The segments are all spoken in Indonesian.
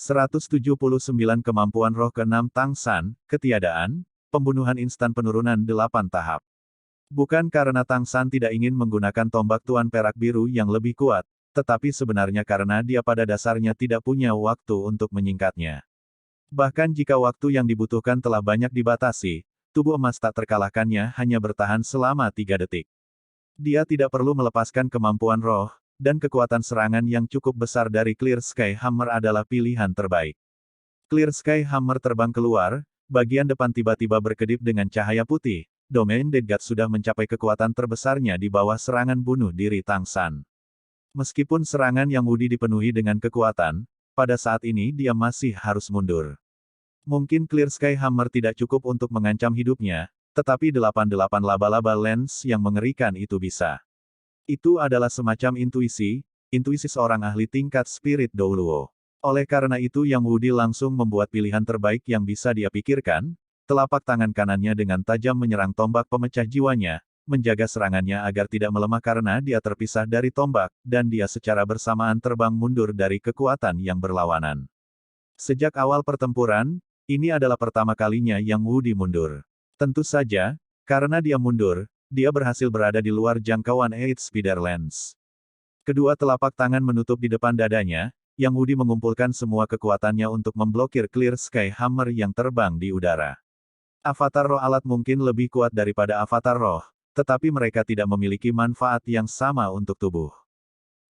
179 Kemampuan roh ke-6 Tang San, ketiadaan, pembunuhan instan penurunan 8 tahap. Bukan karena Tang San tidak ingin menggunakan tombak Tuan Perak Biru yang lebih kuat, tetapi sebenarnya karena dia pada dasarnya tidak punya waktu untuk menyingkatnya. Bahkan jika waktu yang dibutuhkan telah banyak dibatasi, tubuh emas tak terkalahkannya hanya bertahan selama 3 detik. Dia tidak perlu melepaskan kemampuan roh, dan kekuatan serangan yang cukup besar dari Clear Sky Hammer adalah pilihan terbaik. Clear Sky Hammer terbang keluar, bagian depan tiba-tiba berkedip dengan cahaya putih. Domain Dead God sudah mencapai kekuatan terbesarnya di bawah serangan bunuh diri Tang San. Meskipun serangan yang Wudi dipenuhi dengan kekuatan, pada saat ini dia masih harus mundur. Mungkin Clear Sky Hammer tidak cukup untuk mengancam hidupnya, tetapi 88 laba-laba lens yang mengerikan itu bisa. Itu adalah semacam intuisi seorang ahli tingkat spirit Douluo. Oleh karena itu Yang Wudi langsung membuat pilihan terbaik yang bisa dia pikirkan, telapak tangan kanannya dengan tajam menyerang tombak pemecah jiwanya, menjaga serangannya agar tidak melemah karena dia terpisah dari tombak, dan dia secara bersamaan terbang mundur dari kekuatan yang berlawanan. Sejak awal pertempuran, ini adalah pertama kalinya Yang Wudi mundur. Tentu saja, karena dia mundur, dia berhasil berada di luar jangkauan Eight Spider Lens. Kedua telapak tangan menutup di depan dadanya, Yang Wudi mengumpulkan semua kekuatannya untuk memblokir Clear Sky Hammer yang terbang di udara. Avatar roh alat mungkin lebih kuat daripada avatar roh, tetapi mereka tidak memiliki manfaat yang sama untuk tubuh.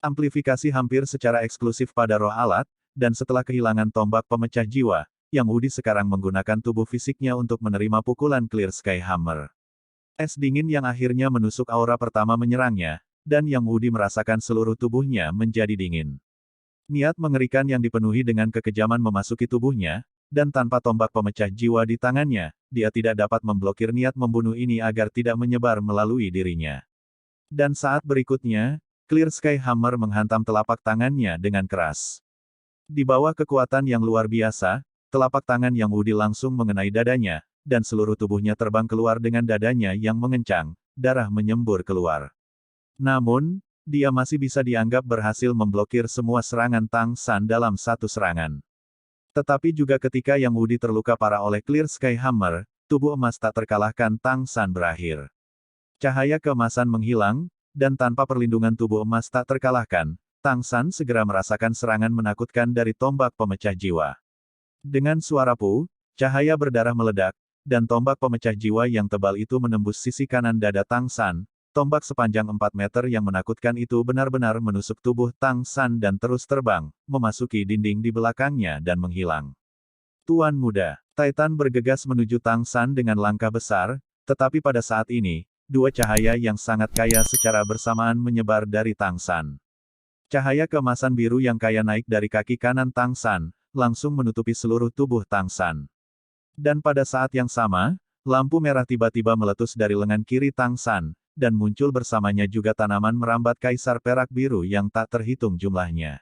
Amplifikasi hampir secara eksklusif pada roh alat, dan setelah kehilangan tombak pemecah jiwa, Yang Wudi sekarang menggunakan tubuh fisiknya untuk menerima pukulan Clear Sky Hammer. Es dingin yang akhirnya menusuk aura pertama menyerangnya, dan Yang Wudi merasakan seluruh tubuhnya menjadi dingin. Niat mengerikan yang dipenuhi dengan kekejaman memasuki tubuhnya, dan tanpa tombak pemecah jiwa di tangannya, dia tidak dapat memblokir niat membunuh ini agar tidak menyebar melalui dirinya. Dan saat berikutnya, Clear Sky Hammer menghantam telapak tangannya dengan keras. Di bawah kekuatan yang luar biasa, telapak tangan Yang Wudi langsung mengenai dadanya, dan seluruh tubuhnya terbang keluar dengan dadanya yang mengencang, darah menyembur keluar. Namun, dia masih bisa dianggap berhasil memblokir semua serangan Tang San dalam satu serangan. Tetapi juga ketika Yang Wudi terluka parah oleh Clear Sky Hammer, tubuh emas tak terkalahkan Tang San berakhir. Cahaya keemasan menghilang, dan tanpa perlindungan tubuh emas tak terkalahkan, Tang San segera merasakan serangan menakutkan dari tombak pemecah jiwa. Dengan suara pu, cahaya berdarah meledak, dan tombak pemecah jiwa yang tebal itu menembus sisi kanan dada Tang San. Tombak sepanjang 4 meter yang menakutkan itu benar-benar menusuk tubuh Tang San dan terus terbang, memasuki dinding di belakangnya dan menghilang. Tuan muda, Titan bergegas menuju Tang San dengan langkah besar, tetapi pada saat ini, dua cahaya yang sangat kaya secara bersamaan menyebar dari Tang San. Cahaya keemasan biru yang kaya naik dari kaki kanan Tang San, langsung menutupi seluruh tubuh Tang San. Dan pada saat yang sama, lampu merah tiba-tiba meletus dari lengan kiri Tang San, dan muncul bersamanya juga tanaman merambat Kaisar Perak Biru yang tak terhitung jumlahnya.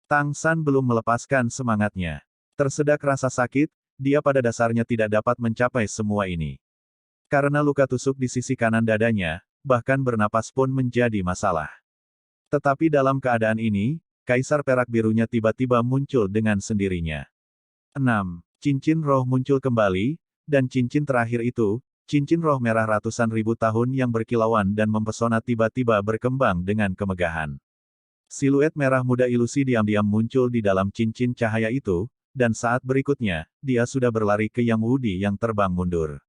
Tang San belum melepaskan semangatnya. Tersedak rasa sakit, dia pada dasarnya tidak dapat mencapai semua ini. Karena luka tusuk di sisi kanan dadanya, bahkan bernapas pun menjadi masalah. Tetapi dalam keadaan ini, Kaisar Perak Birunya tiba-tiba muncul dengan sendirinya. 6. Cincin roh muncul kembali, dan cincin terakhir itu, cincin roh merah ratusan ribu tahun yang berkilauan dan mempesona tiba-tiba berkembang dengan kemegahan. Siluet merah muda ilusi diam-diam muncul di dalam cincin cahaya itu, dan saat berikutnya, dia sudah berlari ke Yang Wudi yang terbang mundur.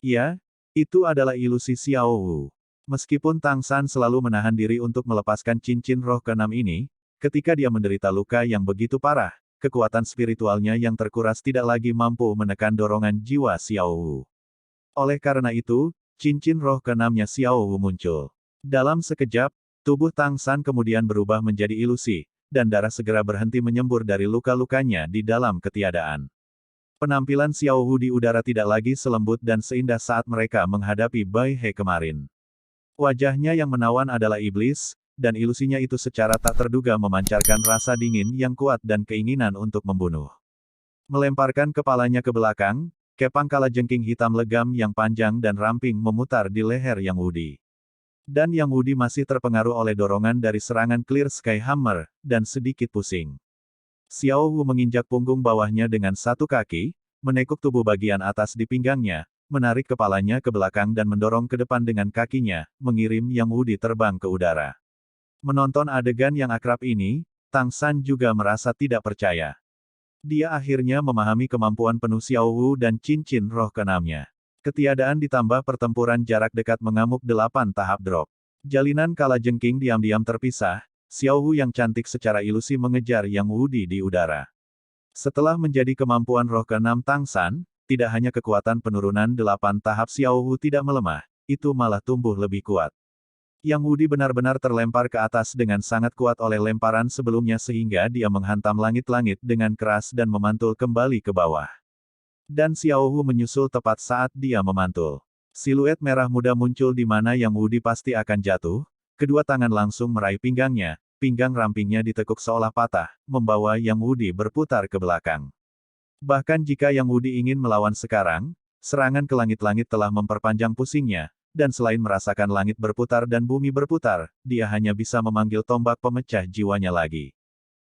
Ya, itu adalah ilusi Xiao Wu. Meskipun Tang San selalu menahan diri untuk melepaskan cincin roh ke-6 ini, ketika dia menderita luka yang begitu parah, kekuatan spiritualnya yang terkuras tidak lagi mampu menekan dorongan jiwa Xiao Wu. Oleh karena itu, cincin roh ke-6-nya Xiao Wu muncul. Dalam sekejap, tubuh Tang San kemudian berubah menjadi ilusi, dan darah segera berhenti menyembur dari luka-lukanya di dalam ketiadaan. Penampilan Xiao Wu di udara tidak lagi selembut dan seindah saat mereka menghadapi Bai He kemarin. Wajahnya yang menawan adalah iblis, dan ilusinya itu secara tak terduga memancarkan rasa dingin yang kuat dan keinginan untuk membunuh. Melemparkan kepalanya ke belakang, kepang kalajengking hitam legam yang panjang dan ramping memutar di leher Yang Wudi. Dan Yang Wudi masih terpengaruh oleh dorongan dari serangan Clear Sky Hammer, dan sedikit pusing. Xiao Wu menginjak punggung bawahnya dengan satu kaki, menekuk tubuh bagian atas di pinggangnya, menarik kepalanya ke belakang dan mendorong ke depan dengan kakinya, mengirim Yang Wudi terbang ke udara. Menonton adegan yang akrab ini, Tang San juga merasa tidak percaya. Dia akhirnya memahami kemampuan penuh Xiao Wu dan cincin roh keenamnya. Ketiadaan ditambah pertempuran jarak dekat mengamuk 8 tahap drop. Jalinan kalajengking diam-diam terpisah, Xiao Wu yang cantik secara ilusi mengejar Yang Wudi di udara. Setelah menjadi kemampuan roh ke-6 Tang San, tidak hanya kekuatan penurunan 8 tahap Xiao Wu tidak melemah, itu malah tumbuh lebih kuat. Yang Wudi benar-benar terlempar ke atas dengan sangat kuat oleh lemparan sebelumnya sehingga dia menghantam langit-langit dengan keras dan memantul kembali ke bawah. Dan Xiao Wu menyusul tepat saat dia memantul. Siluet merah muda muncul di mana Yang Wudi pasti akan jatuh, kedua tangan langsung meraih pinggangnya, pinggang rampingnya ditekuk seolah patah, membawa Yang Wudi berputar ke belakang. Bahkan jika Yang Wudi ingin melawan sekarang, serangan ke langit-langit telah memperpanjang pusingnya, dan selain merasakan langit berputar dan bumi berputar, dia hanya bisa memanggil tombak pemecah jiwanya lagi.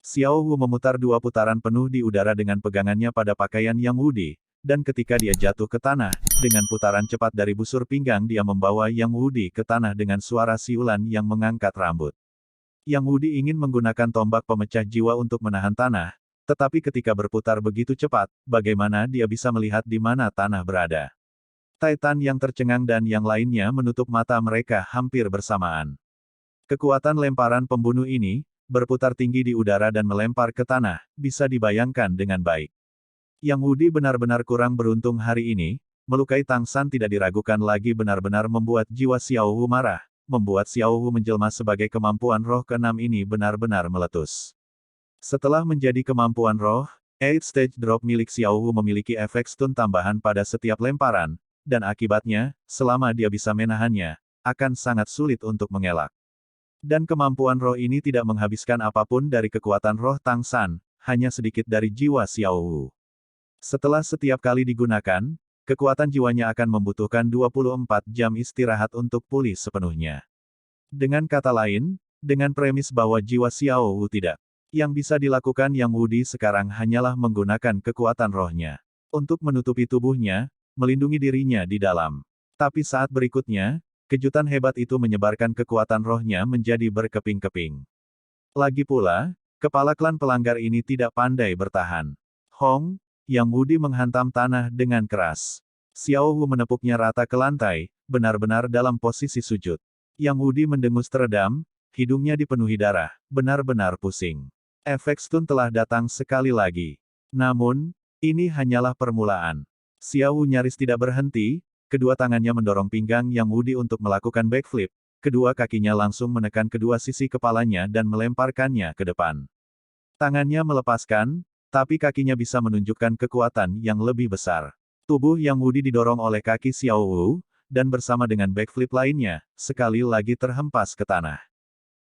Xiao Wu memutar 2 putaran penuh di udara dengan pegangannya pada pakaian Yang Wudi, dan ketika dia jatuh ke tanah, dengan putaran cepat dari busur pinggang dia membawa Yang Wudi ke tanah dengan suara siulan yang mengangkat rambut. Yang Wudi ingin menggunakan tombak pemecah jiwa untuk menahan tanah, tetapi ketika berputar begitu cepat, bagaimana dia bisa melihat di mana tanah berada? Titan yang tercengang dan yang lainnya menutup mata mereka hampir bersamaan. Kekuatan lemparan pembunuh ini, berputar tinggi di udara dan melempar ke tanah, bisa dibayangkan dengan baik. Yang Wudi benar-benar kurang beruntung hari ini, melukai Tang San tidak diragukan lagi benar-benar membuat jiwa Xiao Wu marah, membuat Xiao Wu menjelma sebagai kemampuan roh ke-6 ini benar-benar meletus. Setelah menjadi kemampuan roh, 8 Stage Drop milik Xiao Wu memiliki efek stun tambahan pada setiap lemparan, dan akibatnya, selama dia bisa menahannya, akan sangat sulit untuk mengelak. Dan kemampuan roh ini tidak menghabiskan apapun dari kekuatan roh Tang San, hanya sedikit dari jiwa Xiao Wu. Setelah setiap kali digunakan, kekuatan jiwanya akan membutuhkan 24 jam istirahat untuk pulih sepenuhnya. Dengan kata lain, dengan premis bahwa jiwa Xiao Wu tidak. Yang bisa dilakukan Yang Wudi sekarang hanyalah menggunakan kekuatan rohnya. Untuk menutupi tubuhnya, melindungi dirinya di dalam. Tapi saat berikutnya, kejutan hebat itu menyebarkan kekuatan rohnya menjadi berkeping-keping. Lagi pula, kepala klan pelanggar ini tidak pandai bertahan. Hong, Yang Wudi menghantam tanah dengan keras. Xiao Wu menepuknya rata ke lantai, benar-benar dalam posisi sujud. Yang Wudi mendengus teredam, hidungnya dipenuhi darah, benar-benar pusing. Efek stun telah datang sekali lagi. Namun, ini hanyalah permulaan. Xiao Wu nyaris tidak berhenti, kedua tangannya mendorong pinggang Yang Wudi untuk melakukan backflip, kedua kakinya langsung menekan kedua sisi kepalanya dan melemparkannya ke depan. Tangannya melepaskan, tapi kakinya bisa menunjukkan kekuatan yang lebih besar. Tubuh Yang Wudi didorong oleh kaki Xiao Wu, dan bersama dengan backflip lainnya, sekali lagi terhempas ke tanah.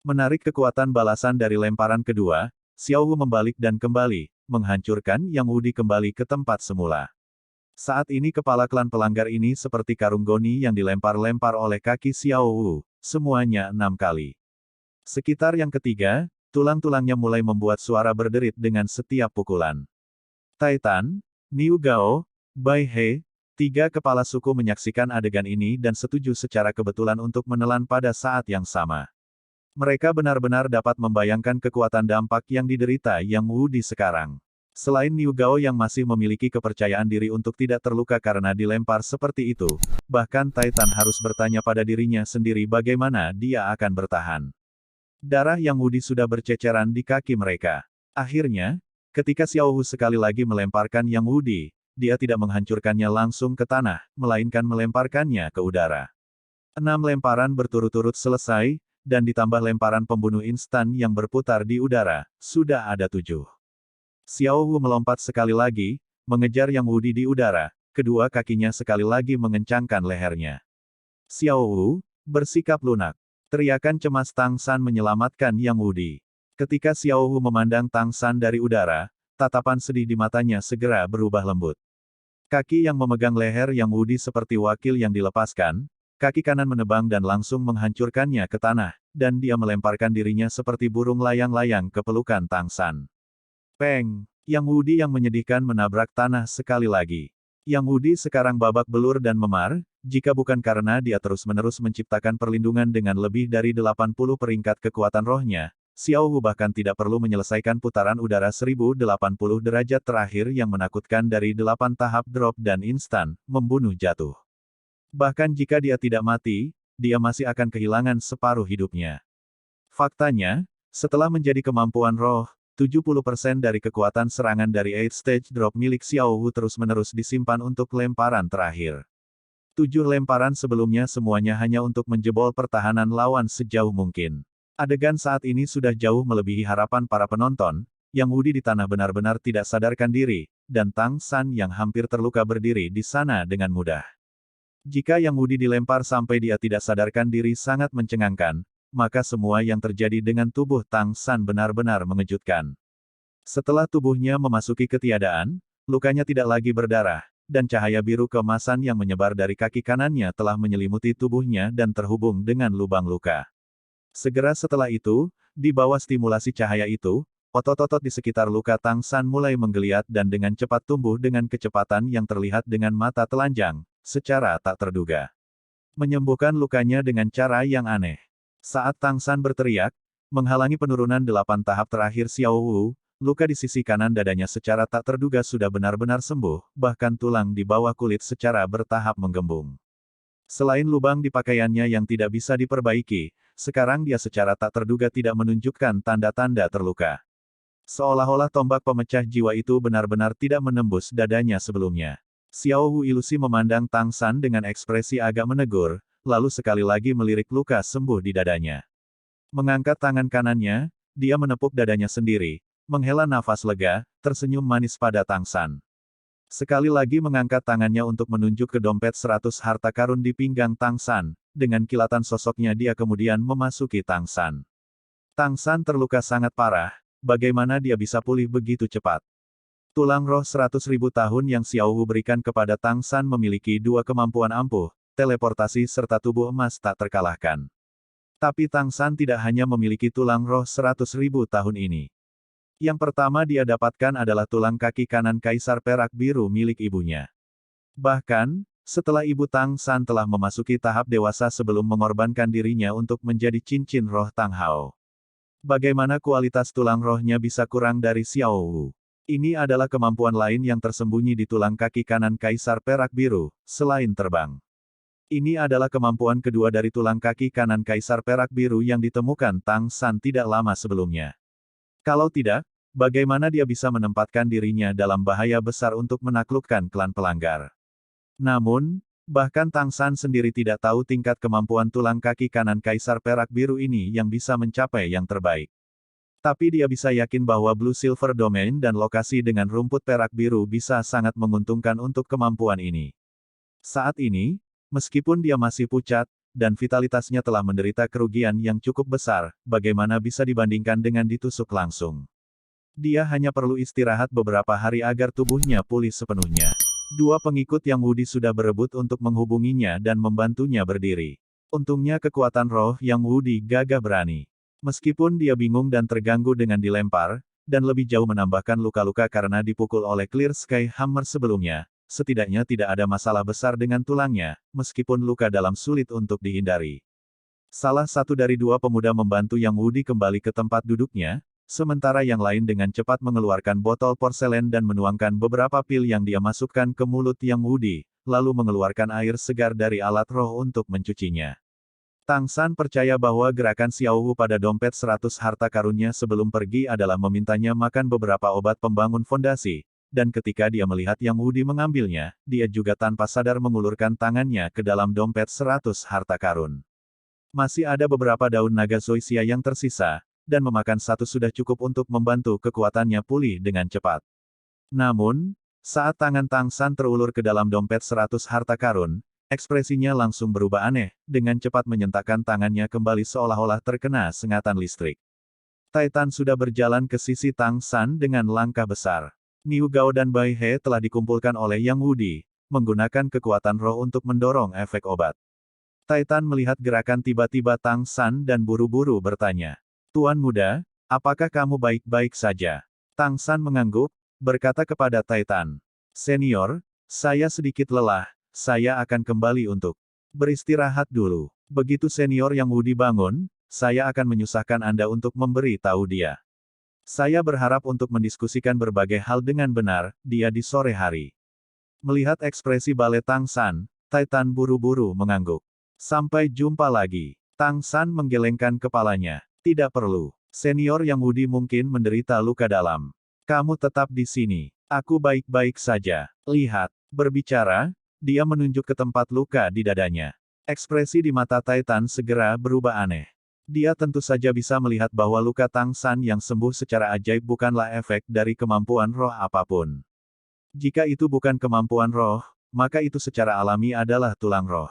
Menarik kekuatan balasan dari lemparan kedua, Xiao Wu membalik dan kembali, menghancurkan Yang Wudi kembali ke tempat semula. Saat ini kepala klan pelanggar ini seperti karung goni yang dilempar-lempar oleh kaki Xiao Wu, semuanya 6 kali. Sekitar yang ketiga, tulang-tulangnya mulai membuat suara berderit dengan setiap pukulan. Titan, Niu Gao, Bai He, 3 kepala suku menyaksikan adegan ini dan setuju secara kebetulan untuk menelan pada saat yang sama. Mereka benar-benar dapat membayangkan kekuatan dampak yang diderita Yang Wudi sekarang. Selain Niu Gao yang masih memiliki kepercayaan diri untuk tidak terluka karena dilempar seperti itu, bahkan Titan harus bertanya pada dirinya sendiri bagaimana dia akan bertahan. Darah Yang Wudi sudah berceceran di kaki mereka. Akhirnya, ketika Xiao Wu sekali lagi melemparkan Yang Wudi, dia tidak menghancurkannya langsung ke tanah, melainkan melemparkannya ke udara. 6 lemparan berturut-turut selesai, dan ditambah lemparan pembunuh instan yang berputar di udara, sudah ada 7. Xiao Wu melompat sekali lagi, mengejar Yang Wudi di udara, kedua kakinya sekali lagi mengencangkan lehernya. Xiao Wu, bersikap lunak. Teriakan cemas Tang San menyelamatkan Yang Wudi. Ketika Xiao Wu memandang Tang San dari udara, tatapan sedih di matanya segera berubah lembut. Kaki yang memegang leher Yang Wudi seperti wakil yang dilepaskan, kaki kanan menebang dan langsung menghancurkannya ke tanah, dan dia melemparkan dirinya seperti burung layang-layang ke pelukan Tang San. Peng! Yang Wudi yang menyedihkan menabrak tanah sekali lagi. Yang Wudi sekarang babak belur dan memar, jika bukan karena dia terus-menerus menciptakan perlindungan dengan lebih dari 80 peringkat kekuatan rohnya, Xiao Wu bahkan tidak perlu menyelesaikan putaran udara 1080 derajat terakhir yang menakutkan dari 8 tahap drop dan instan, membunuh jatuh. Bahkan jika dia tidak mati, dia masih akan kehilangan separuh hidupnya. Faktanya, setelah menjadi kemampuan roh, 70% dari kekuatan serangan dari 8 stage drop milik Xiao Wu terus-menerus disimpan untuk lemparan terakhir. 7 lemparan sebelumnya semuanya hanya untuk menjebol pertahanan lawan sejauh mungkin. Adegan saat ini sudah jauh melebihi harapan para penonton, Yang Wudi di tanah benar-benar tidak sadarkan diri, dan Tang San yang hampir terluka berdiri di sana dengan mudah. Jika Yang Wudi dilempar sampai dia tidak sadarkan diri sangat mencengangkan, maka semua yang terjadi dengan tubuh Tang San benar-benar mengejutkan. Setelah tubuhnya memasuki ketiadaan, lukanya tidak lagi berdarah, dan cahaya biru keemasan yang menyebar dari kaki kanannya telah menyelimuti tubuhnya dan terhubung dengan lubang luka. Segera setelah itu, di bawah stimulasi cahaya itu, otot-otot di sekitar luka Tang San mulai menggeliat dan dengan cepat tumbuh dengan kecepatan yang terlihat dengan mata telanjang, secara tak terduga. Menyembuhkan lukanya dengan cara yang aneh. Saat Tang San berteriak, menghalangi penurunan 8 tahap terakhir Xiao Wu, luka di sisi kanan dadanya secara tak terduga sudah benar-benar sembuh, bahkan tulang di bawah kulit secara bertahap menggembung. Selain lubang di pakaiannya yang tidak bisa diperbaiki, sekarang dia secara tak terduga tidak menunjukkan tanda-tanda terluka. Seolah-olah tombak pemecah jiwa itu benar-benar tidak menembus dadanya sebelumnya. Xiao Wu ilusi memandang Tang San dengan ekspresi agak menegur, lalu sekali lagi melirik luka sembuh di dadanya. Mengangkat tangan kanannya, dia menepuk dadanya sendiri, menghela nafas lega, tersenyum manis pada Tang San. Sekali lagi mengangkat tangannya untuk menunjuk ke dompet 100 harta karun di pinggang Tang San, dengan kilatan sosoknya dia kemudian memasuki Tang San. Tang San terluka sangat parah, bagaimana dia bisa pulih begitu cepat? Tulang roh 100.000 tahun yang Xiao Wu berikan kepada Tang San memiliki dua kemampuan ampuh, teleportasi serta tubuh emas tak terkalahkan. Tapi Tang San tidak hanya memiliki tulang roh 100.000 tahun ini. Yang pertama dia dapatkan adalah tulang kaki kanan Kaisar Perak Biru milik ibunya. Bahkan, setelah ibu Tang San telah memasuki tahap dewasa sebelum mengorbankan dirinya untuk menjadi cincin roh Tang Hao. Bagaimana kualitas tulang rohnya bisa kurang dari Xiao Wu? Ini adalah kemampuan lain yang tersembunyi di tulang kaki kanan Kaisar Perak Biru, selain terbang. Ini adalah kemampuan kedua dari tulang kaki kanan Kaisar Perak Biru yang ditemukan Tang San tidak lama sebelumnya. Kalau tidak, bagaimana dia bisa menempatkan dirinya dalam bahaya besar untuk menaklukkan klan pelanggar? Namun, bahkan Tang San sendiri tidak tahu tingkat kemampuan tulang kaki kanan Kaisar Perak Biru ini yang bisa mencapai yang terbaik. Tapi dia bisa yakin bahwa Blue Silver Domain dan lokasi dengan rumput perak biru bisa sangat menguntungkan untuk kemampuan ini. Saat ini, meskipun dia masih pucat, dan vitalitasnya telah menderita kerugian yang cukup besar, bagaimana bisa dibandingkan dengan ditusuk langsung. Dia hanya perlu istirahat beberapa hari agar tubuhnya pulih sepenuhnya. Dua pengikut Yang Wudi sudah berebut untuk menghubunginya dan membantunya berdiri. Untungnya kekuatan roh Yang Wudi gagah berani. Meskipun dia bingung dan terganggu dengan dilempar, dan lebih jauh menambahkan luka-luka karena dipukul oleh Clear Sky Hammer sebelumnya, setidaknya tidak ada masalah besar dengan tulangnya, meskipun luka dalam sulit untuk dihindari. Salah satu dari dua pemuda membantu Yang Wudi kembali ke tempat duduknya, sementara yang lain dengan cepat mengeluarkan botol porselen dan menuangkan beberapa pil yang dia masukkan ke mulut Yang Wudi, lalu mengeluarkan air segar dari alat roh untuk mencucinya. Tang San percaya bahwa gerakan Xiao Wu pada dompet 100 harta karunnya sebelum pergi adalah memintanya makan beberapa obat pembangun fondasi, dan ketika dia melihat Yang Wudi mengambilnya, dia juga tanpa sadar mengulurkan tangannya ke dalam dompet 100 harta karun. Masih ada beberapa daun naga zoisia yang tersisa, dan memakan satu sudah cukup untuk membantu kekuatannya pulih dengan cepat. Namun, saat tangan Tang San terulur ke dalam dompet 100 harta karun, ekspresinya langsung berubah aneh, dengan cepat menyentakkan tangannya kembali seolah-olah terkena sengatan listrik. Titan sudah berjalan ke sisi Tang San dengan langkah besar. Niu Gao dan Bai He telah dikumpulkan oleh Yang Wudi, menggunakan kekuatan roh untuk mendorong efek obat. Titan melihat gerakan tiba-tiba Tang San dan buru-buru bertanya. Tuan muda, apakah kamu baik-baik saja? Tang San mengangguk, berkata kepada Titan. Senior, saya sedikit lelah, saya akan kembali untuk beristirahat dulu. Begitu senior Yang Wudi bangun, saya akan menyusahkan Anda untuk memberi tahu dia. Saya berharap untuk mendiskusikan berbagai hal dengan benar, dia di sore hari. Melihat ekspresi bale Tang San, Titan buru-buru mengangguk. Sampai jumpa lagi. Tang San menggelengkan kepalanya. Tidak perlu. Senior Yang Wudi mungkin menderita luka dalam. Kamu tetap di sini. Aku baik-baik saja. Lihat. Berbicara, dia menunjuk ke tempat luka di dadanya. Ekspresi di mata Titan segera berubah aneh. Dia tentu saja bisa melihat bahwa luka Tang San yang sembuh secara ajaib bukanlah efek dari kemampuan roh apapun. Jika itu bukan kemampuan roh, maka itu secara alami adalah tulang roh.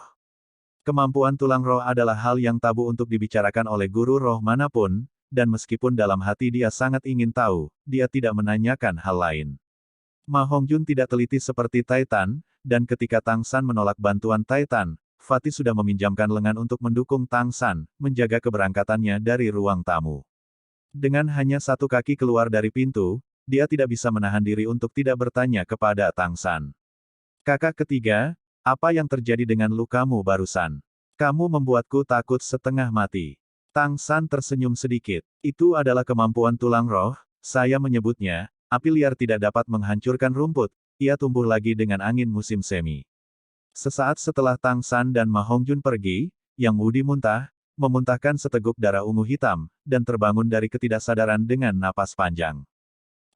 Kemampuan tulang roh adalah hal yang tabu untuk dibicarakan oleh guru roh manapun, dan meskipun dalam hati dia sangat ingin tahu, dia tidak menanyakan hal lain. Ma Hongjun tidak teliti seperti Titan, dan ketika Tang San menolak bantuan Titan, Fatih sudah meminjamkan lengan untuk mendukung Tang San, menjaga keberangkatannya dari ruang tamu. Dengan hanya satu kaki keluar dari pintu, dia tidak bisa menahan diri untuk tidak bertanya kepada Tang San. Kakak ketiga, apa yang terjadi dengan lukamu barusan? Kamu membuatku takut setengah mati. Tang San tersenyum sedikit. Itu adalah kemampuan tulang roh, saya menyebutnya, api liar tidak dapat menghancurkan rumput, ia tumbuh lagi dengan angin musim semi. Sesaat setelah Tang San dan Ma Hongjun pergi, Yang Wudi memuntahkan seteguk darah ungu hitam, dan terbangun dari ketidaksadaran dengan napas panjang.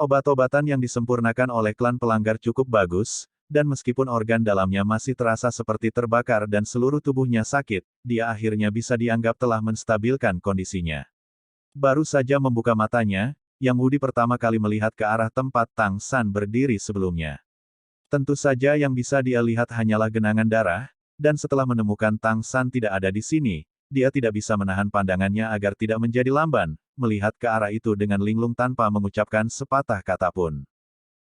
Obat-obatan yang disempurnakan oleh klan pelanggar cukup bagus, dan meskipun organ dalamnya masih terasa seperti terbakar dan seluruh tubuhnya sakit, dia akhirnya bisa dianggap telah menstabilkan kondisinya. Baru saja membuka matanya, Yang Wudi pertama kali melihat ke arah tempat Tang San berdiri sebelumnya. Tentu saja yang bisa dia lihat hanyalah genangan darah, dan setelah menemukan Tang San tidak ada di sini, dia tidak bisa menahan pandangannya agar tidak menjadi lamban, melihat ke arah itu dengan linglung tanpa mengucapkan sepatah kata pun.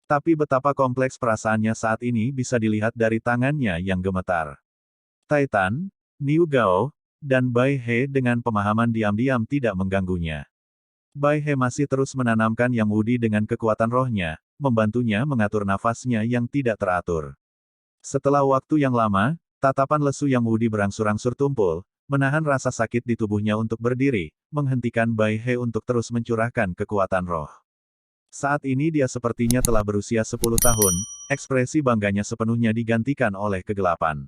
Tapi betapa kompleks perasaannya saat ini bisa dilihat dari tangannya yang gemetar. Titan, Niu Gao, dan Bai He dengan pemahaman diam-diam tidak mengganggunya. Bai He masih terus menanamkan Yang Wudi dengan kekuatan rohnya, membantunya mengatur nafasnya yang tidak teratur. Setelah waktu yang lama, tatapan lesu Yang Wudi berangsur-angsur tumpul, menahan rasa sakit di tubuhnya untuk berdiri, menghentikan Bai He untuk terus mencurahkan kekuatan roh. Saat ini dia sepertinya telah berusia 10 tahun, ekspresi bangganya sepenuhnya digantikan oleh kegelapan.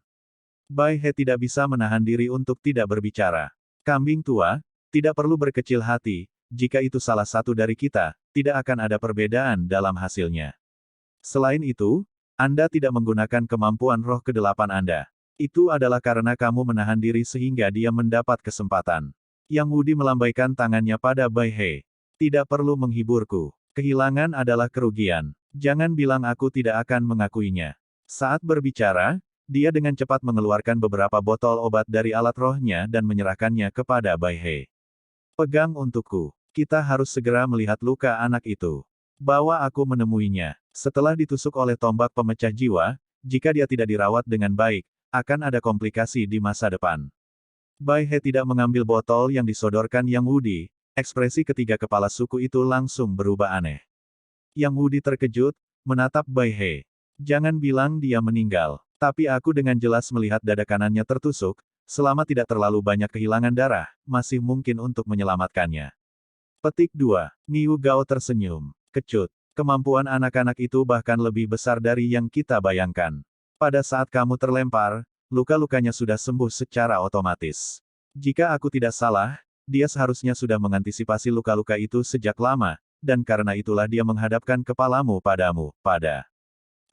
Bai He tidak bisa menahan diri untuk tidak berbicara. Kambing tua, tidak perlu berkecil hati, jika itu salah satu dari kita, tidak akan ada perbedaan dalam hasilnya. Selain itu, Anda tidak menggunakan kemampuan roh ke-8 Anda. Itu adalah karena kamu menahan diri sehingga dia mendapat kesempatan. Yang Wudi melambaikan tangannya pada Bai He. Tidak perlu menghiburku. Kehilangan adalah kerugian. Jangan bilang aku tidak akan mengakuinya. Saat berbicara, dia dengan cepat mengeluarkan beberapa botol obat dari alat rohnya dan menyerahkannya kepada Bai He. Pegang untukku. Kita harus segera melihat luka anak itu. Bawa aku menemuinya. Setelah ditusuk oleh tombak pemecah jiwa, jika dia tidak dirawat dengan baik, akan ada komplikasi di masa depan. Bai He tidak mengambil botol yang disodorkan Yang Wudi. Ekspresi ketiga kepala suku itu langsung berubah aneh. Yang Wudi terkejut, menatap Bai He. Jangan bilang dia meninggal. Tapi aku dengan jelas melihat dada kanannya tertusuk, selama tidak terlalu banyak kehilangan darah, masih mungkin untuk menyelamatkannya. Petik 2. Niu Gao tersenyum. Kecut. Kemampuan anak-anak itu bahkan lebih besar dari yang kita bayangkan. Pada saat kamu terlempar, luka-lukanya sudah sembuh secara otomatis. Jika aku tidak salah, dia seharusnya sudah mengantisipasi luka-luka itu sejak lama, dan karena itulah dia menghadapkan kepalamu padamu, pada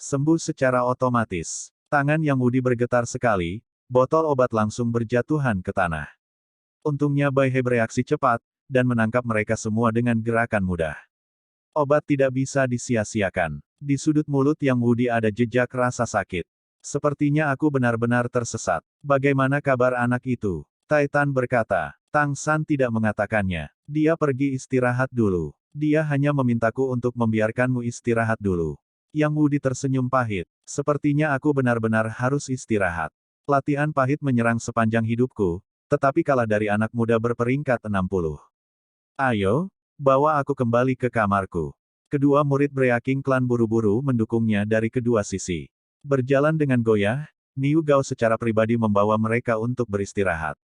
sembuh secara otomatis. Tangan Yang Wudi bergetar sekali, botol obat langsung berjatuhan ke tanah. Untungnya Bai He bereaksi cepat, dan menangkap mereka semua dengan gerakan mudah. Obat tidak bisa disia-siakan. Di sudut mulut Yang Wudi ada jejak rasa sakit. Sepertinya aku benar-benar tersesat. Bagaimana kabar anak itu? Titan berkata. Tang San tidak mengatakannya. Dia pergi istirahat dulu. Dia hanya memintaku untuk membiarkanmu istirahat dulu. Yang Wudi tersenyum pahit. Sepertinya aku benar-benar harus istirahat. Latihan pahit menyerang sepanjang hidupku, tetapi kalah dari anak muda berperingkat 60. Ayo, bawa aku kembali ke kamarku. Kedua murid Breaking Clan buru-buru mendukungnya dari kedua sisi. Berjalan dengan goyah, Niu Gao secara pribadi membawa mereka untuk beristirahat.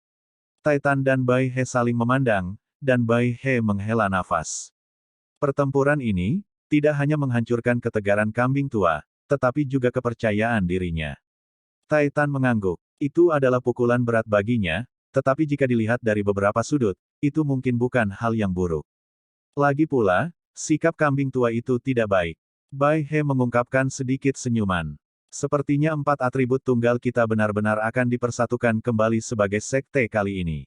Titan dan Bai He saling memandang, dan Bai He menghela nafas. Pertempuran ini, tidak hanya menghancurkan ketegaran kambing tua, tetapi juga kepercayaan dirinya. Titan mengangguk. Itu adalah pukulan berat baginya, tetapi jika dilihat dari beberapa sudut, itu mungkin bukan hal yang buruk. Lagi pula, sikap kambing tua itu tidak baik. Bai He mengungkapkan sedikit senyuman. Sepertinya 4 atribut tunggal kita benar-benar akan dipersatukan kembali sebagai sekte kali ini.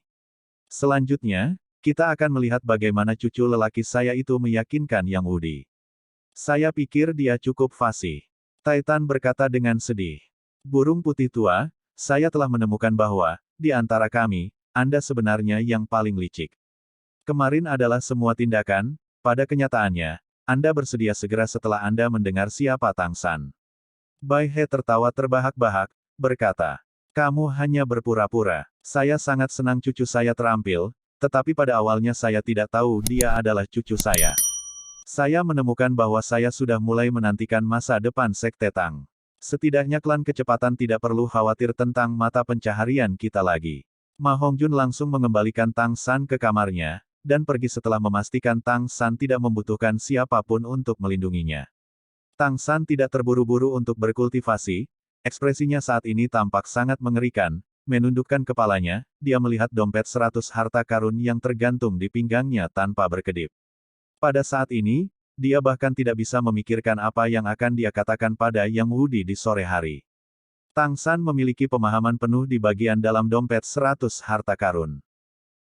Selanjutnya, kita akan melihat bagaimana cucu lelaki saya itu meyakinkan Yang Wudi. Saya pikir dia cukup fasih. Titan berkata dengan sedih. Burung putih tua, saya telah menemukan bahwa, di antara kami, Anda sebenarnya yang paling licik. Kemarin adalah semua tindakan, pada kenyataannya, Anda bersedia segera setelah Anda mendengar siapa Tang San. Bai He tertawa terbahak-bahak, berkata, kamu hanya berpura-pura. Saya sangat senang cucu saya terampil, tetapi pada awalnya saya tidak tahu dia adalah cucu saya. Saya menemukan bahwa saya sudah mulai menantikan masa depan Sekte Tang. Setidaknya klan kecepatan tidak perlu khawatir tentang mata pencaharian kita lagi. Ma Hongjun langsung mengembalikan Tang San ke kamarnya, dan pergi setelah memastikan Tang San tidak membutuhkan siapapun untuk melindunginya. Tang San tidak terburu-buru untuk berkultivasi, ekspresinya saat ini tampak sangat mengerikan, menundukkan kepalanya, dia melihat dompet 100 harta karun yang tergantung di pinggangnya tanpa berkedip. Pada saat ini, dia bahkan tidak bisa memikirkan apa yang akan dia katakan pada Yang Wudi di sore hari. Tang San memiliki pemahaman penuh di bagian dalam dompet 100 harta karun.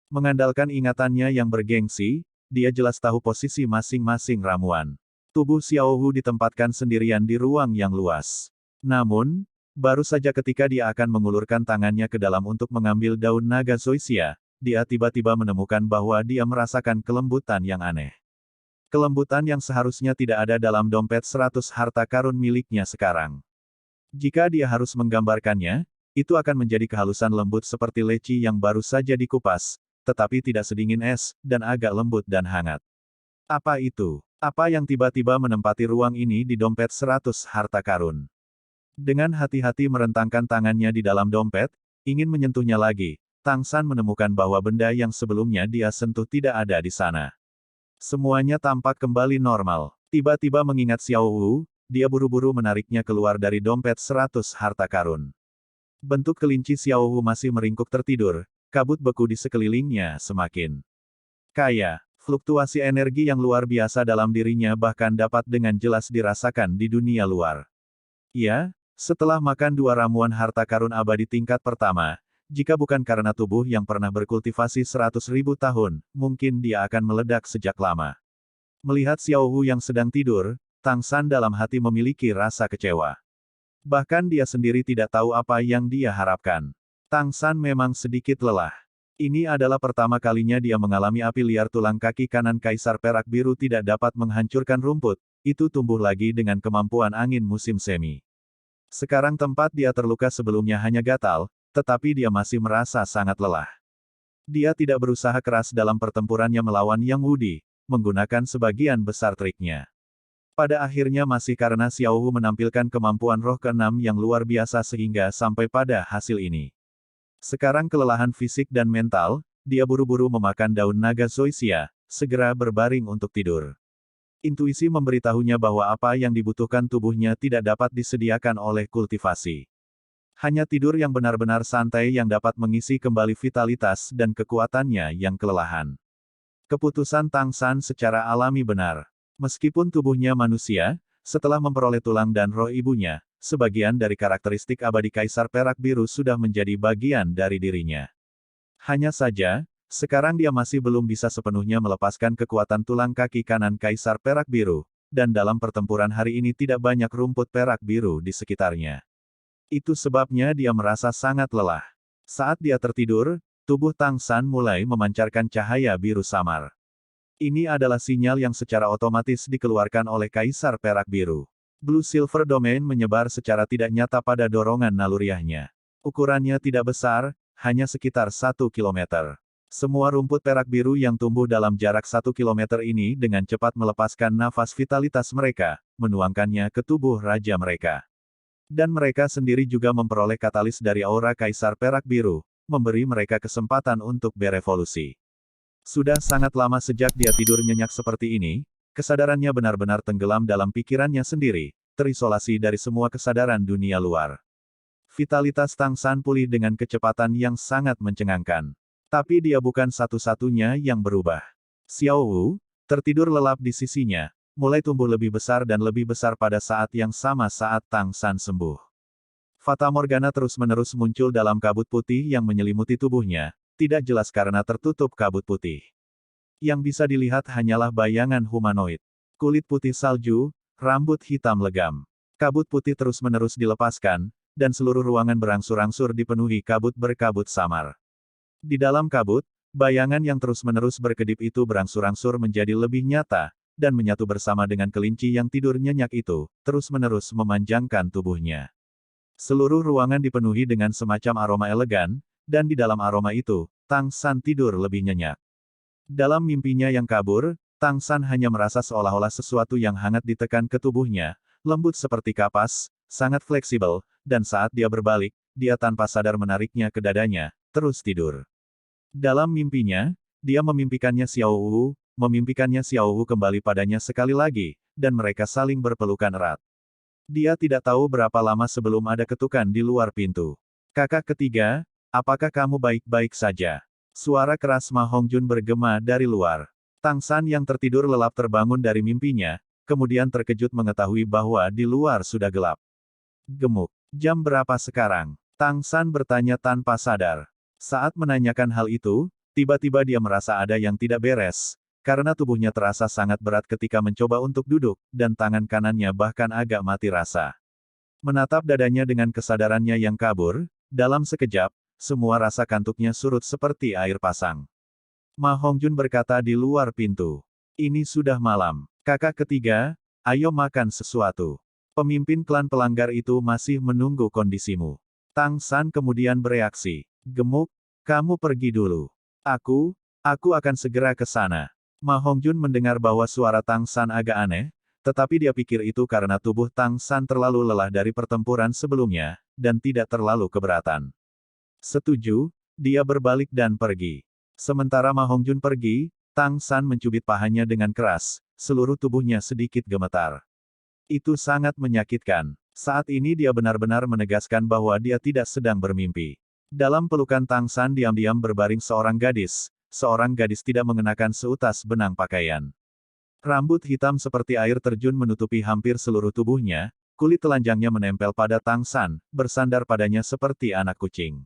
Mengandalkan ingatannya yang bergengsi, dia jelas tahu posisi masing-masing ramuan. Tubuh Xiao Hu ditempatkan sendirian di ruang yang luas. Namun, baru saja ketika dia akan mengulurkan tangannya ke dalam untuk mengambil daun naga zoysia, dia tiba-tiba menemukan bahwa dia merasakan kelembutan yang aneh. Kelembutan yang seharusnya tidak ada dalam dompet 100 harta karun miliknya sekarang. Jika dia harus menggambarkannya, itu akan menjadi kehalusan lembut seperti leci yang baru saja dikupas, tetapi tidak sedingin es, dan agak lembut dan hangat. Apa itu? Apa yang tiba-tiba menempati ruang ini di dompet 100 harta karun? Dengan hati-hati merentangkan tangannya di dalam dompet, ingin menyentuhnya lagi, Tang San menemukan bahwa benda yang sebelumnya dia sentuh tidak ada di sana. Semuanya tampak kembali normal. Tiba-tiba mengingat Xiao Wu, dia buru-buru menariknya keluar dari dompet 100 harta karun. Bentuk kelinci Xiao Wu masih meringkuk tertidur, kabut beku di sekelilingnya semakin kaya. Fluktuasi energi yang luar biasa dalam dirinya bahkan dapat dengan jelas dirasakan di dunia luar. Ya, setelah makan 2 ramuan harta karun abadi tingkat pertama, jika bukan karena tubuh yang pernah berkultivasi 100.000 tahun, mungkin dia akan meledak sejak lama. Melihat Xiao Hu yang sedang tidur, Tang San dalam hati memiliki rasa kecewa. Bahkan dia sendiri tidak tahu apa yang dia harapkan. Tang San memang sedikit lelah. Ini adalah pertama kalinya dia mengalami api liar tulang kaki kanan Kaisar Perak Biru tidak dapat menghancurkan rumput, itu tumbuh lagi dengan kemampuan angin musim semi. Sekarang tempat dia terluka sebelumnya hanya gatal, tetapi dia masih merasa sangat lelah. Dia tidak berusaha keras dalam pertempurannya melawan Yang Wudi, menggunakan sebagian besar triknya. Pada akhirnya masih karena Xiao Hu menampilkan kemampuan roh keenam yang luar biasa sehingga sampai pada hasil ini. Sekarang kelelahan fisik dan mental, dia buru-buru memakan daun naga zoysia, segera berbaring untuk tidur. Intuisi memberitahunya bahwa apa yang dibutuhkan tubuhnya tidak dapat disediakan oleh kultivasi. Hanya tidur yang benar-benar santai yang dapat mengisi kembali vitalitas dan kekuatannya yang kelelahan. Keputusan Tang San secara alami benar. Meskipun tubuhnya manusia, setelah memperoleh tulang dan roh ibunya, sebagian dari karakteristik abadi Kaisar Perak Biru sudah menjadi bagian dari dirinya. Hanya saja, sekarang dia masih belum bisa sepenuhnya melepaskan kekuatan tulang kaki kanan Kaisar Perak Biru, dan dalam pertempuran hari ini tidak banyak rumput perak biru di sekitarnya. Itu sebabnya dia merasa sangat lelah. Saat dia tertidur, tubuh Tang San mulai memancarkan cahaya biru samar. Ini adalah sinyal yang secara otomatis dikeluarkan oleh Kaisar Perak Biru. Blue Silver Domain menyebar secara tidak nyata pada dorongan naluriahnya. Ukurannya tidak besar, hanya sekitar 1 kilometer. Semua rumput perak biru yang tumbuh dalam jarak 1 kilometer ini dengan cepat melepaskan nafas vitalitas mereka, menuangkannya ke tubuh raja mereka. Dan mereka sendiri juga memperoleh katalis dari aura kaisar perak biru, memberi mereka kesempatan untuk berevolusi. Sudah sangat lama sejak dia tidur nyenyak seperti ini, kesadarannya benar-benar tenggelam dalam pikirannya sendiri, terisolasi dari semua kesadaran dunia luar. Vitalitas Tang San pulih dengan kecepatan yang sangat mencengangkan. Tapi dia bukan satu-satunya yang berubah. Xiao Wu, tertidur lelap di sisinya, mulai tumbuh lebih besar dan lebih besar pada saat yang sama saat Tang San sembuh. Fata Morgana terus-menerus muncul dalam kabut putih yang menyelimuti tubuhnya, tidak jelas karena tertutup kabut putih. Yang bisa dilihat hanyalah bayangan humanoid. Kulit putih salju, rambut hitam legam. Kabut putih terus-menerus dilepaskan, dan seluruh ruangan berangsur-angsur dipenuhi kabut berkabut samar. Di dalam kabut, bayangan yang terus-menerus berkedip itu berangsur-angsur menjadi lebih nyata, dan menyatu bersama dengan kelinci yang tidur nyenyak itu, terus-menerus memanjangkan tubuhnya. Seluruh ruangan dipenuhi dengan semacam aroma elegan, dan di dalam aroma itu, Tang San tidur lebih nyenyak. Dalam mimpinya yang kabur, Tang San hanya merasa seolah-olah sesuatu yang hangat ditekan ke tubuhnya, lembut seperti kapas, sangat fleksibel, dan saat dia berbalik, dia tanpa sadar menariknya ke dadanya, terus tidur. Dalam mimpinya, dia memimpikannya Xiao Wu kembali padanya sekali lagi, dan mereka saling berpelukan erat. Dia tidak tahu berapa lama sebelum ada ketukan di luar pintu. Kakak ketiga, apakah kamu baik-baik saja? Suara keras Ma Hongjun bergema dari luar. Tang San yang tertidur lelap terbangun dari mimpinya, kemudian terkejut mengetahui bahwa di luar sudah gelap. Gemuk. Jam berapa sekarang? Tang San bertanya tanpa sadar. Saat menanyakan hal itu, tiba-tiba dia merasa ada yang tidak beres, karena tubuhnya terasa sangat berat ketika mencoba untuk duduk, dan tangan kanannya bahkan agak mati rasa. Menatap dadanya dengan kesadarannya yang kabur, dalam sekejap, semua rasa kantuknya surut seperti air pasang. Ma Hongjun berkata di luar pintu. Ini sudah malam. Kakak ketiga, ayo makan sesuatu. Pemimpin klan pelanggar itu masih menunggu kondisimu. Tang San kemudian bereaksi. Gemuk, kamu pergi dulu. Aku akan segera ke sana. Ma Hongjun mendengar bahwa suara Tang San agak aneh, tetapi dia pikir itu karena tubuh Tang San terlalu lelah dari pertempuran sebelumnya, dan tidak terlalu keberatan. Setuju, dia berbalik dan pergi. Sementara Ma Hongjun pergi, Tang San mencubit pahanya dengan keras, seluruh tubuhnya sedikit gemetar. Itu sangat menyakitkan. Saat ini dia benar-benar menegaskan bahwa dia tidak sedang bermimpi. Dalam pelukan Tang San diam-diam berbaring seorang gadis tidak mengenakan seutas benang pakaian. Rambut hitam seperti air terjun menutupi hampir seluruh tubuhnya, kulit telanjangnya menempel pada Tang San, bersandar padanya seperti anak kucing.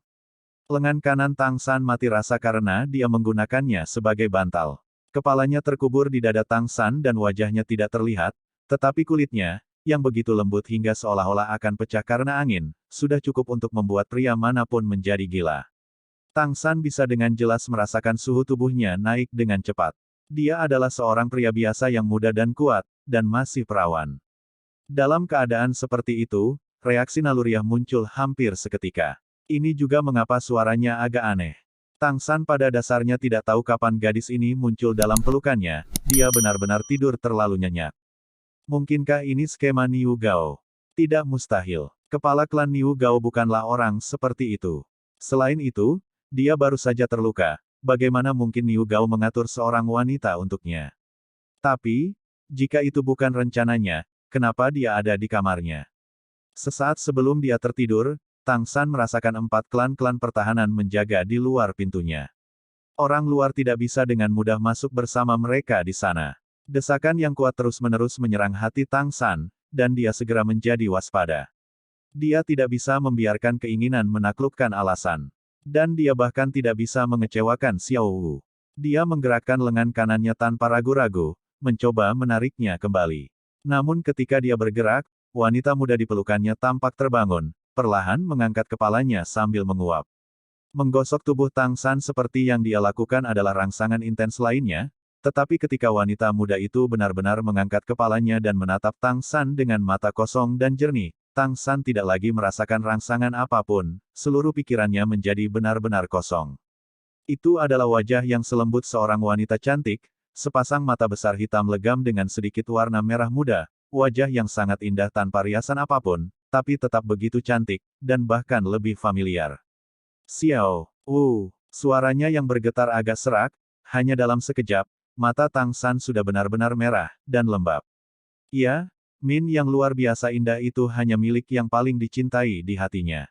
Lengan kanan Tang San mati rasa karena dia menggunakannya sebagai bantal. Kepalanya terkubur di dada Tang San dan wajahnya tidak terlihat, tetapi kulitnya, yang begitu lembut hingga seolah-olah akan pecah karena angin, sudah cukup untuk membuat pria manapun menjadi gila. Tang San bisa dengan jelas merasakan suhu tubuhnya naik dengan cepat. Dia adalah seorang pria biasa yang muda dan kuat, dan masih perawan. Dalam keadaan seperti itu, reaksi naluriah muncul hampir seketika. Ini juga mengapa suaranya agak aneh. Tang San pada dasarnya tidak tahu kapan gadis ini muncul dalam pelukannya, dia benar-benar tidur terlalu nyenyak. Mungkinkah ini skema Niu Gao? Tidak mustahil. Kepala klan Niu Gao bukanlah orang seperti itu. Selain itu, dia baru saja terluka, bagaimana mungkin Niu Gao mengatur seorang wanita untuknya? Tapi, jika itu bukan rencananya, kenapa dia ada di kamarnya? Sesaat sebelum dia tertidur, Tang San merasakan 4 klan-klan pertahanan menjaga di luar pintunya. Orang luar tidak bisa dengan mudah masuk bersama mereka di sana. Desakan yang kuat terus-menerus menyerang hati Tang San, dan dia segera menjadi waspada. Dia tidak bisa membiarkan keinginan menaklukkan alasan. Dan dia bahkan tidak bisa mengecewakan Xiao Wu. Dia menggerakkan lengan kanannya tanpa ragu-ragu, mencoba menariknya kembali. Namun ketika dia bergerak, wanita muda di pelukannya tampak terbangun, perlahan mengangkat kepalanya sambil menguap. Menggosok tubuh Tang San seperti yang dia lakukan adalah rangsangan intens lainnya, tetapi ketika wanita muda itu benar-benar mengangkat kepalanya dan menatap Tang San dengan mata kosong dan jernih, Tang San tidak lagi merasakan rangsangan apapun, seluruh pikirannya menjadi benar-benar kosong. Itu adalah wajah yang selembut seorang wanita cantik, sepasang mata besar hitam legam dengan sedikit warna merah muda, wajah yang sangat indah tanpa riasan apapun, tapi tetap begitu cantik, dan bahkan lebih familiar. Xiao Wu, suaranya yang bergetar agak serak, hanya dalam sekejap, mata Tang San sudah benar-benar merah, dan lembab. Iya, Min yang luar biasa indah itu hanya milik yang paling dicintai di hatinya.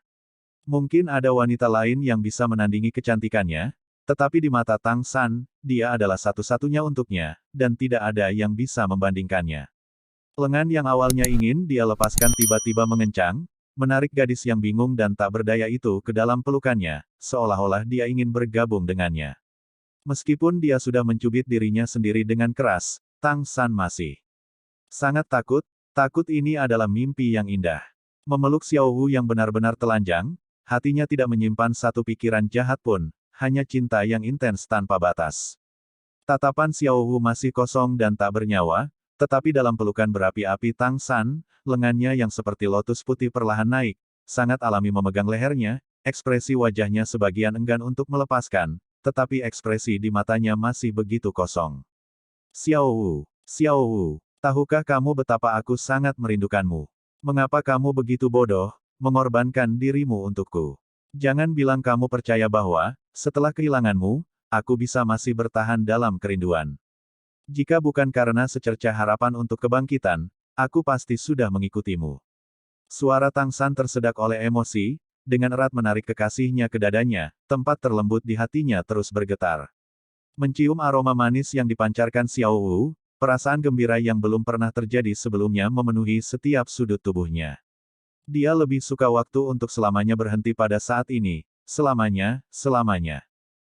Mungkin ada wanita lain yang bisa menandingi kecantikannya, tetapi di mata Tang San, dia adalah satu-satunya untuknya, dan tidak ada yang bisa membandingkannya. Lengan yang awalnya ingin dia lepaskan tiba-tiba mengencang, menarik gadis yang bingung dan tak berdaya itu ke dalam pelukannya, seolah-olah dia ingin bergabung dengannya. Meskipun dia sudah mencubit dirinya sendiri dengan keras, Tang San masih sangat takut. Takut ini adalah mimpi yang indah. Memeluk Xiao Wu yang benar-benar telanjang, hatinya tidak menyimpan satu pikiran jahat pun, hanya cinta yang intens tanpa batas. Tatapan Xiao Wu masih kosong dan tak bernyawa, tetapi dalam pelukan berapi-api Tang San, lengannya yang seperti lotus putih perlahan naik, sangat alami memegang lehernya, ekspresi wajahnya sebagian enggan untuk melepaskan, tetapi ekspresi di matanya masih begitu kosong. Xiao Wu, tahukah kamu betapa aku sangat merindukanmu? Mengapa kamu begitu bodoh, mengorbankan dirimu untukku? Jangan bilang kamu percaya bahwa, setelah kehilanganmu, aku bisa masih bertahan dalam kerinduan. Jika bukan karena secercah harapan untuk kebangkitan, aku pasti sudah mengikutimu. Suara Tang San tersedak oleh emosi, dengan erat menarik kekasihnya ke dadanya, tempat terlembut di hatinya terus bergetar. Mencium aroma manis yang dipancarkan Xiao Wu, perasaan gembira yang belum pernah terjadi sebelumnya memenuhi setiap sudut tubuhnya. Dia lebih suka waktu untuk selamanya berhenti pada saat ini, selamanya.